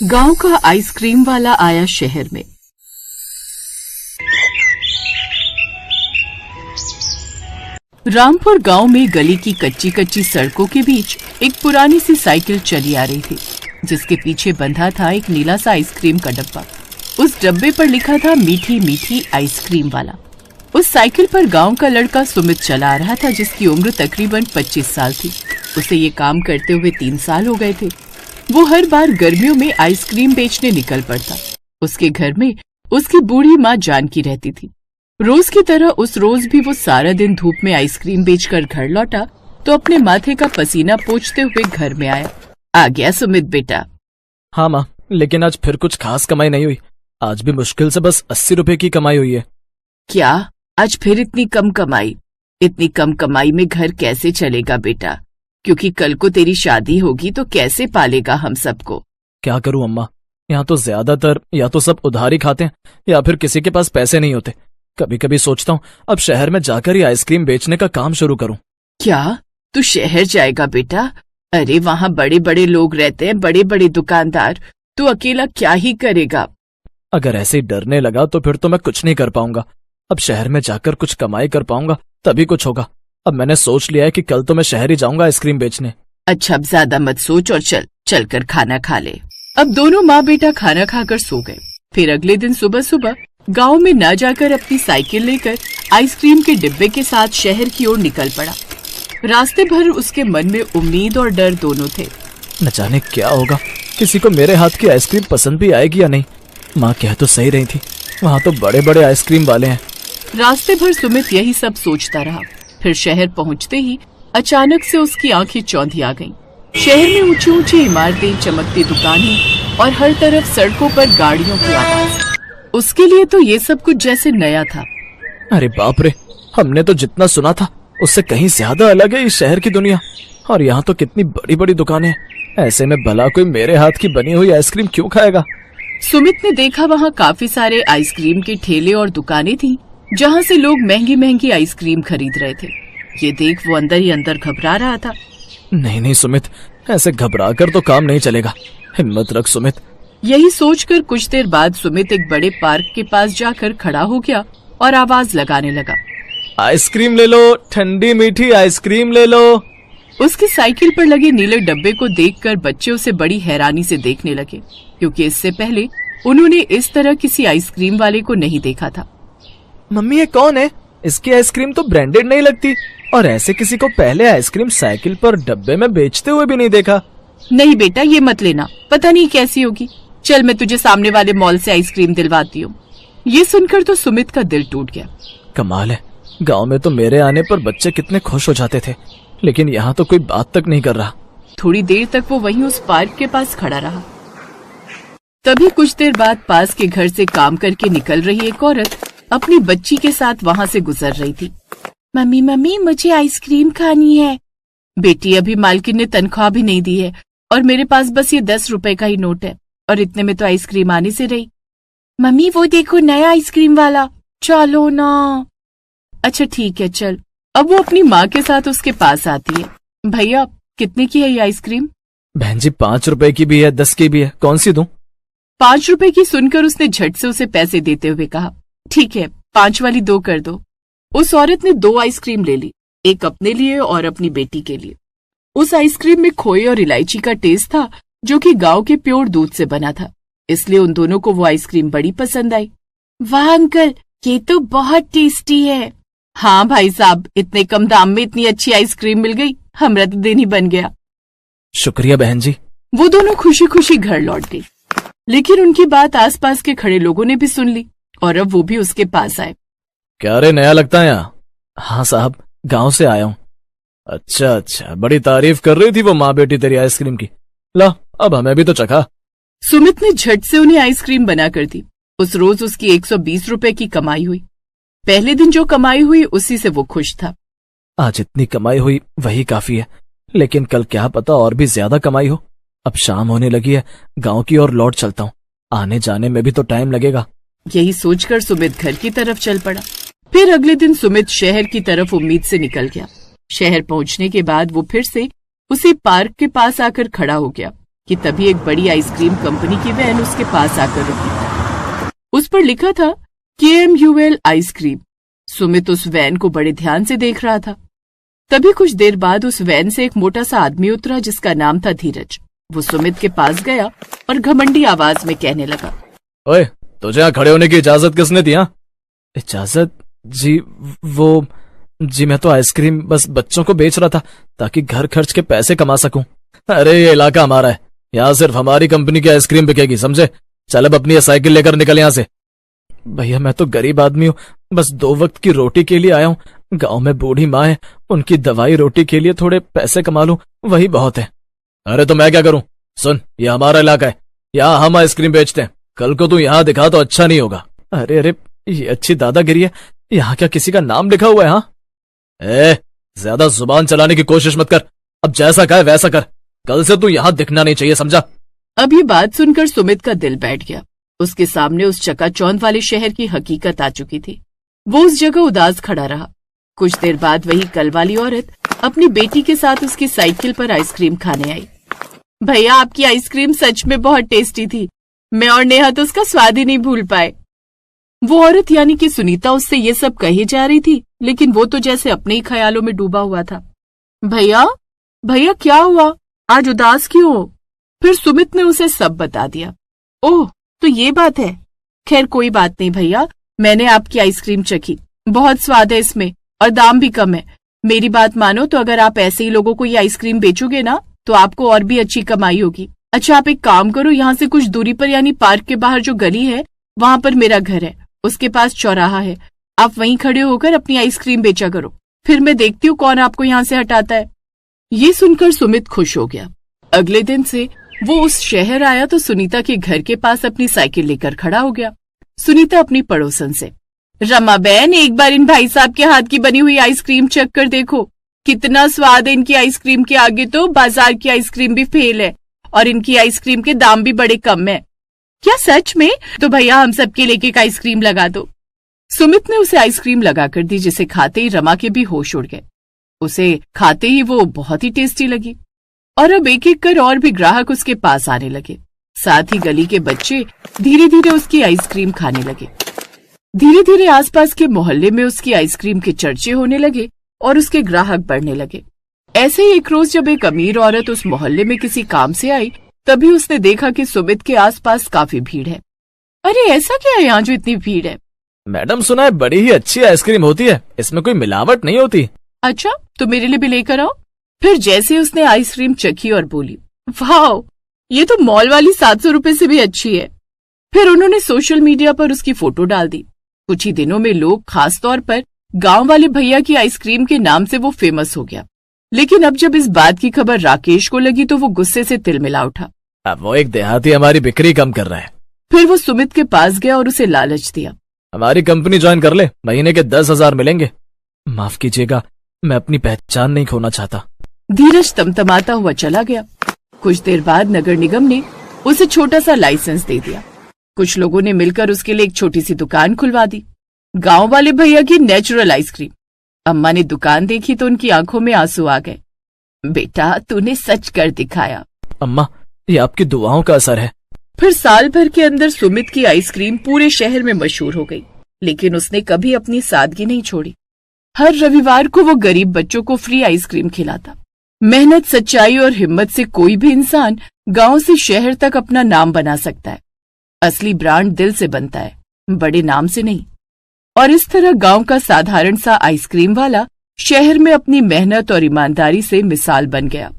गांव का आइसक्रीम वाला आया शहर में। रामपुर गांव में गली की कच्ची कच्ची सड़कों के बीच एक पुरानी सी साइकिल चली आ रही थी, जिसके पीछे बंधा था एक नीला सा आइसक्रीम का डब्बा। उस डब्बे पर लिखा था मीठी मीठी आइसक्रीम वाला। उस साइकिल पर गांव का लड़का सुमित चला आ रहा था, जिसकी उम्र तकरीबन 25 साल थी। उसे ये काम करते हुए 3 साल हो गए थे। वो हर बार गर्मियों में आइसक्रीम बेचने निकल पड़ता। उसके घर में उसकी बूढ़ी माँ जानकी रहती थी। रोज की तरह उस रोज भी वो सारा दिन धूप में आइसक्रीम बेचकर घर लौटा तो अपने माथे का पसीना पोंछते हुए घर में आया। आ गया सुमित बेटा? हाँ माँ, लेकिन आज फिर कुछ खास कमाई नहीं हुई। आज भी मुश्किल से बस 80 रुपए की कमाई हुई है। क्या आज फिर इतनी कम कमाई? इतनी कम कमाई में घर कैसे चलेगा बेटा? क्योंकि कल को तेरी शादी होगी तो कैसे पालेगा हम सबको? क्या करूं अम्मा, यहाँ तो ज्यादातर या तो सब उधार ही खाते हैं या फिर किसी के पास पैसे नहीं होते। कभी कभी सोचता हूँ अब शहर में जाकर ही आइसक्रीम बेचने का काम शुरू करूं। क्या तू शहर जाएगा बेटा? अरे वहाँ बड़े बड़े लोग रहते हैं, बड़े बड़े दुकानदार। तू अकेला क्या ही करेगा? अगर ऐसे ही डरने लगा तो फिर तो मैं कुछ नहीं कर पाऊंगा। अब शहर में जाकर कुछ कमाई कर पाऊंगा तभी कुछ होगा। अब मैंने सोच लिया है कि कल तो मैं शहर ही जाऊंगा आइसक्रीम बेचने। अच्छा, अब ज्यादा मत सोच और चल कर खाना खा ले। अब दोनों माँ बेटा खाना खाकर सो गए। फिर अगले दिन सुबह सुबह गांव में न जाकर अपनी साइकिल लेकर आइसक्रीम के डिब्बे के साथ शहर की ओर निकल पड़ा। रास्ते भर उसके मन में उम्मीद और डर दोनों थे। न जाने क्या होगा, किसी को मेरे हाथ की आइसक्रीम पसंद भी आएगी या नहीं। माँ कह तो सही रही थी, वहाँ तो बड़े बड़े आइसक्रीम वाले हैं। रास्ते भर सुमित यही सब सोचता रहा। फिर शहर पहुँचते ही अचानक से उसकी आंखें चौंधी आ गईं। शहर में ऊंची ऊंची इमारतें, चमकती दुकानें और हर तरफ सड़कों पर गाड़ियों की आवाज। उसके लिए तो ये सब कुछ जैसे नया था। अरे बाप रे, हमने तो जितना सुना था उससे कहीं ज्यादा अलग है इस शहर की दुनिया। और यहाँ तो कितनी बड़ी बड़ी दुकानें हैं। ऐसे में भला कोई मेरे हाथ की बनी हुई आइसक्रीम क्यों खाएगा? सुमित ने देखा वहाँ काफी सारे आइसक्रीम के ठेले और दुकानें थी, जहाँ से लोग महंगी महंगी आइसक्रीम खरीद रहे थे। ये देख वो अंदर ही अंदर घबरा रहा था। नहीं नहीं सुमित, ऐसे घबरा कर तो काम नहीं चलेगा। हिम्मत रख सुमित। यही सोचकर कुछ देर बाद सुमित एक बड़े पार्क के पास जाकर खड़ा हो गया और आवाज लगाने लगा, आइसक्रीम ले लो, ठंडी मीठी आइसक्रीम ले लो। उसकी साइकिल पर लगे नीले डब्बे को देखकर बच्चे उसे बड़ी हैरानी से देखने लगे, क्योंकि इससे पहले उन्होंने इस तरह किसी आइसक्रीम वाले को नहीं देखा था। मम्मी ये कौन है? इसकी आइसक्रीम तो ब्रांडेड नहीं लगती, और ऐसे किसी को पहले आइसक्रीम साइकिल पर डब्बे में बेचते हुए भी नहीं देखा। नहीं बेटा, ये मत लेना, पता नहीं कैसी होगी। चल मैं तुझे सामने वाले मॉल से आइसक्रीम दिलवाती हूँ। ये सुनकर तो सुमित का दिल टूट गया। कमाल है, गांव में तो मेरे आने पर बच्चे कितने खुश हो जाते थे, लेकिन यहाँ तो कोई बात तक नहीं कर रहा। थोड़ी देर तक वो वहीं उस पार्क के पास खड़ा रहा। तभी कुछ देर बाद पास के घर से काम करके निकल रही एक औरत अपनी बच्ची के साथ वहाँ से गुजर रही थी। मम्मी मम्मी, मुझे आइसक्रीम खानी है। बेटी, अभी मालकिन ने तनख्वाह भी नहीं दी है और मेरे पास बस ये 10 रुपए का ही नोट है, और इतने में तो आइसक्रीम आने से रही। मम्मी वो देखो नया आइसक्रीम वाला, चलो ना। अच्छा ठीक है चल। अब वो अपनी माँ के साथ उसके पास आती है। भैया कितने की है ये आइसक्रीम? बहन जी 5 रुपए की भी है, 10 की भी है, कौन सी दूं? 5 रुपए की सुनकर उसने झट से उसे पैसे देते हुए कहा, ठीक है 5 वाली 2 कर दो। उस औरत ने 2 आइसक्रीम ले ली, एक अपने लिए और अपनी बेटी के लिए। उस आइसक्रीम में खोए और इलायची का टेस्ट था, जो कि गांव के प्योर दूध से बना था, इसलिए उन दोनों को वो आइसक्रीम बड़ी पसंद आई। वाह अंकल, ये तो बहुत टेस्टी है। हाँ भाई साहब, इतने कम दाम में इतनी अच्छी आइसक्रीम मिल गई, हमारा तो दिन ही बन गया। शुक्रिया बहन जी। वो दोनों खुशी खुशी घर लौट गई, लेकिन उनकी बात आसपास के खड़े लोगों ने भी सुन ली और अब वो भी उसके पास आए। क्या रे, नया लगता है यहाँ? हाँ साहब, गांव से आया हूँ। अच्छा, बड़ी तारीफ कर रही थी वो माँ बेटी तेरी आइसक्रीम की। ला, अब हमें भी तो चखा। सुमित ने झट से उन्हें आइसक्रीम बना कर दी। उस रोज उसकी 120 रुपए की कमाई हुई। पहले दिन जो कमाई हुई उसी से वो खुश था। आज इतनी कमाई हुई वही काफी है, लेकिन कल क्या पता और भी ज्यादा कमाई हो। अब शाम होने लगी है, गांव की ओर लौट चलता हूँ, आने जाने में भी तो टाइम लगेगा। यही सोचकर सुमित घर की तरफ चल पड़ा। फिर अगले दिन सुमित शहर की तरफ उम्मीद से निकल गया। शहर पहुंचने के बाद वो फिर से उसी पार्क के पास आकर खड़ा हो गया, कि तभी एक बड़ी आइसक्रीम कंपनी की वैन उसके पास आकर रुकी। उस पर लिखा था KMUL आइसक्रीम। सुमित उस वैन को बड़े ध्यान से देख रहा था। तभी कुछ देर बाद उस वैन से एक मोटा सा आदमी उतरा जिसका नाम था धीरज। वो सुमित के पास गया और घमंडी आवाज में कहने लगा, ओए, तुझे यहाँ खड़े होने की इजाजत किसने दी? इजाजत? जी मैं तो आइसक्रीम बस बच्चों को बेच रहा था ताकि घर खर्च के पैसे कमा सकूं। अरे ये इलाका हमारा है, यहाँ सिर्फ हमारी कंपनी की आइसक्रीम बिकेगी, समझे? चल अब अपनी साइकिल लेकर निकल यहाँ से। भैया मैं तो गरीब आदमी हूँ, बस 2 वक्त की रोटी के लिए आया हूँ। गांव में बूढ़ी माँ है, उनकी दवाई रोटी के लिए थोड़े पैसे कमा लूं, वही बहुत है। अरे तो मैं क्या करूं? सुन, ये हमारा इलाका है, यहाँ हम आइसक्रीम बेचते हैं। कल को तू यहाँ दिखा तो अच्छा नहीं होगा। अरे ये अच्छी दादागिरी है। यहाँ क्या किसी का नाम लिखा हुआ है? हाँ, ज्यादा जुबान चलाने की कोशिश मत कर। अब जैसा कहे वैसा कर। कल से तू यहाँ दिखना नहीं चाहिए, समझा? अब ये बात सुनकर सुमित का दिल बैठ गया। उसके सामने उस चकाचौंध वाले शहर की हकीकत आ चुकी थी। वो उस जगह उदास खड़ा रहा। कुछ देर बाद वही कल वाली औरत अपनी बेटी के साथ उसकी साइकिल पर आइसक्रीम खाने आई। भैया आपकी आइसक्रीम सच में बहुत टेस्टी थी। मैं और नेहा तो उसका स्वाद ही नहीं भूल पाए। वो औरत यानी कि सुनीता उससे ये सब कही जा रही थी, लेकिन वो तो जैसे अपने ही ख्यालों में डूबा हुआ था। भैया क्या हुआ? आज उदास क्यों हो? फिर सुमित ने उसे सब बता दिया। ओह, तो ये बात है। खैर कोई बात नहीं भैया, मैंने आपकी आइसक्रीम चखी, बहुत स्वाद है इसमें और दाम भी कम है। मेरी बात मानो तो अगर आप ऐसे ही लोगों को ये आइसक्रीम बेचोगे ना तो आपको और भी अच्छी कमाई होगी। अच्छा आप एक काम करो, यहाँ से कुछ दूरी पर यानी पार्क के बाहर जो गली है वहां पर मेरा घर है, उसके पास चौराहा है। आप वहीं खड़े होकर अपनी आइसक्रीम बेचा करो, फिर मैं देखती हूँ कौन आपको यहाँ से हटाता है। ये सुनकर सुमित खुश हो गया। अगले दिन से वो उस शहर आया तो सुनीता के घर के पास अपनी साइकिल लेकर खड़ा हो गया। सुनीता अपनी पड़ोसन से, रमा बहन एक बार इन भाई साहब के हाथ की बनी हुई आइसक्रीम चख कर देखो, कितना स्वाद है इनकी आइसक्रीम के आगे तो बाजार की आइसक्रीम भी फेल है और इनकी आइसक्रीम के दाम भी बड़े कम है। क्या सच में? तो भैया हम सबके लिए एक आइसक्रीम लगा दो। सुमित ने उसे आइसक्रीम लगाकर दी, जिसे खाते ही रमा के भी होश उड़ गए। उसे खाते ही वो बहुत ही टेस्टी लगी और अब एक एक कर और भी ग्राहक उसके पास आने लगे। साथ ही गली के बच्चे धीरे धीरे उसकी आइसक्रीम खाने लगे। धीरे धीरे आसपास के मोहल्ले में उसकी आइसक्रीम के चर्चे होने लगे और उसके ग्राहक बढ़ने लगे। ऐसे ही एक रोज जब एक अमीर औरत उस मोहल्ले में किसी काम से आई, तभी उसने देखा कि सुमित के आसपास काफी भीड़ है। अरे ऐसा क्या है यहाँ जो इतनी भीड़ है? मैडम सुना है बड़ी ही अच्छी आइसक्रीम होती है, इसमें कोई मिलावट नहीं होती। अच्छा तो मेरे लिए भी लेकर आओ। फिर जैसे उसने आइसक्रीम चखी और बोली, वाह ये तो मॉल वाली 700 रुपए से भी अच्छी है। फिर उन्होंने सोशल मीडिया पर उसकी फोटो डाल दी। कुछ ही दिनों में लोग, खास तौर पर गांव वाले भैया की आइसक्रीम के नाम से वो फेमस हो गया। लेकिन अब जब इस बात की खबर राकेश को लगी तो वो गुस्से से तिलमिला उठा। अब वो एक देहाती हमारी बिक्री कम कर रहा है। फिर वो सुमित के पास गया और उसे लालच दिया, हमारी कंपनी ज्वाइन कर ले, महीने के 10,000 मिलेंगे। माफ कीजिएगा, मैं अपनी पहचान नहीं खोना चाहता। धीरज तमतमाता हुआ चला गया। कुछ देर बाद नगर निगम ने उसे छोटा सा लाइसेंस दे दिया। कुछ लोगों ने मिलकर उसके लिए एक छोटी सी दुकान खुलवा दी, गांव वाले भैया की नेचुरल आइसक्रीम। अम्मा ने दुकान देखी तो उनकी आंखों में आंसू आ गए। बेटा तूने सच कर दिखाया। अम्मा ये आपकी दुआओं का असर है। फिर साल भर के अंदर सुमित की आइसक्रीम पूरे शहर में मशहूर हो गई, लेकिन उसने कभी अपनी सादगी नहीं छोड़ी। हर रविवार को वो गरीब बच्चों को फ्री आइसक्रीम खिलाता। मेहनत, सच्चाई और हिम्मत से कोई भी इंसान गांव से शहर तक अपना नाम बना सकता है। असली ब्रांड दिल से बनता है, बड़े नाम से नहीं। और इस तरह गांव का साधारण सा आइसक्रीम वाला शहर में अपनी मेहनत और ईमानदारी से मिसाल बन गया।